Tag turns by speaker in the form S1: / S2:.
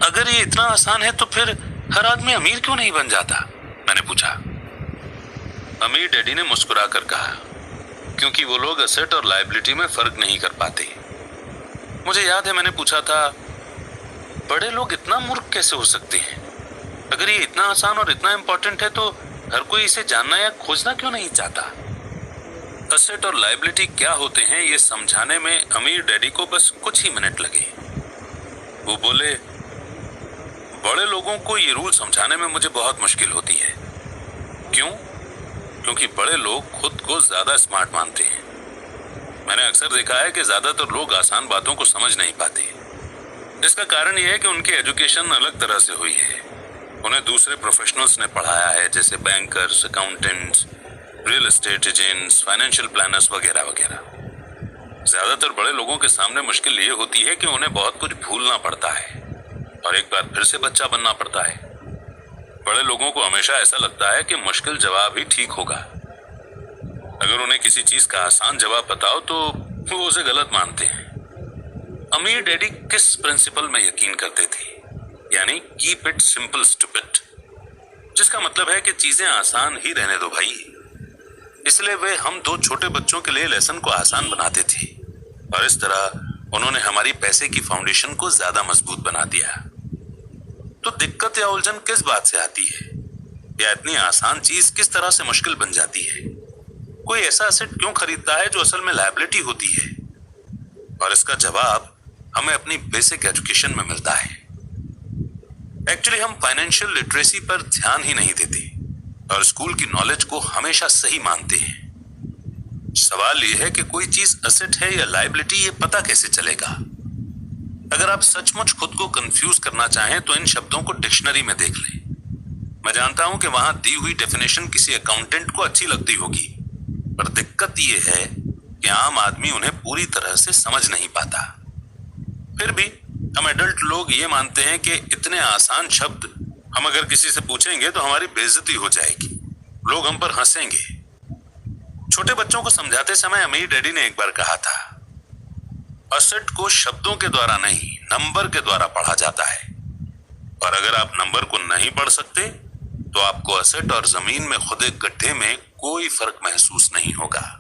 S1: अगर ये इतना आसान है तो फिर हर आदमी अमीर क्यों नहीं बन जाता? मैंने पूछा। अमीर डैडी ने मुस्कुरा कर कहा, क्योंकि वो लोग एसेट और लायबिलिटी में फर्क नहीं कर पाते। मुझे याद है मैंने पूछा था, बड़े लोग इतना मूर्ख कैसे हो सकते हैं? अगर ये इतना आसान और इतना इंपॉर्टेंट है तो हर कोई इसे जानना या खोजना क्यों नहीं चाहता? एसेट और लायबिलिटी क्या होते हैं ये समझाने में अमीर डैडी को बस कुछ ही मिनट लगे। वो बोले, बड़े लोगों को ये रूल समझाने में मुझे बहुत मुश्किल होती है। क्यों? क्योंकि बड़े लोग खुद को ज्यादा स्मार्ट मानते हैं। मैंने अक्सर देखा है कि ज्यादातर लोग आसान बातों को समझ नहीं पाते। इसका कारण यह है कि उनकी एजुकेशन अलग तरह से हुई है। उन्हें दूसरे प्रोफेशनल्स ने पढ़ाया है, जैसे bankers, accountants, real estate agents, financial planners वगैरह वगैरह। ज्यादातर बड़े लोगों के सामने मुश्किल ये होती है कि उन्हें बहुत कुछ भूलना पड़ता है और एक बार फिर से बच्चा बनना पड़ता है। बड़े लोगों को हमेशा ऐसा लगता है कि मुश्किल जवाब ही ठीक होगा। अगर उन्हें किसी चीज का आसान जवाब बताओ तो वो उसे गलत मानते हैं। अमीर डैडी किस प्रिंसिपल में यकीन करते थे? यानी कीप इट सिंपल स्टूपिड, जिसका मतलब है कि चीजें आसान ही रहने दो भाई। इसलिए वे हम दो छोटे बच्चों के लिए लेसन को आसान बनाते थे और इस तरह उन्होंने हमारी पैसे की फाउंडेशन को ज्यादा मजबूत बना दिया। तो दिक्कत या उलझन किस बात से आती है? या इतनी आसान चीज किस तरह से मुश्किल बन जाती है? कोई ऐसा एसेट क्यों खरीदता है जो असल में लायबिलिटी होती है? और इसका जवाब हमें अपनी बेसिक एजुकेशन में मिलता है। एक्चुअली हम फाइनेंशियल लिटरेसी पर ध्यान ही नहीं देते और स्कूल की नॉलेज को हमेशा सही मानते हैं। सवाल यह है कि कोई चीज एसेट है या लायबिलिटी, ये पता कैसे चलेगा? अगर आप सचमुच खुद को कंफ्यूज करना चाहें तो इन शब्दों को डिक्शनरी में देख लें। मैं जानता हूं कि वहां दी हुई डेफिनेशन किसी अकाउंटेंट को अच्छी लगती होगी, पर दिक्कत यह है कि आम आदमी उन्हें पूरी तरह से समझ नहीं पाता। फिर भी हम एडल्ट लोग ये मानते हैं कि इतने आसान शब्द हम अगर किसी से पूछेंगे तो हमारी बेइज्जती हो जाएगी, लोग हम पर हंसेंगे। छोटे बच्चों को समझाते समय अमीर डैडी ने एक बार कहा था, एसेट को शब्दों के द्वारा नहीं, नंबर के द्वारा पढ़ा जाता है। और अगर आप नंबर को नहीं पढ़ सकते तो आपको एसेट और जमीन में खुदे गड्ढे में कोई फर्क महसूस नहीं होगा।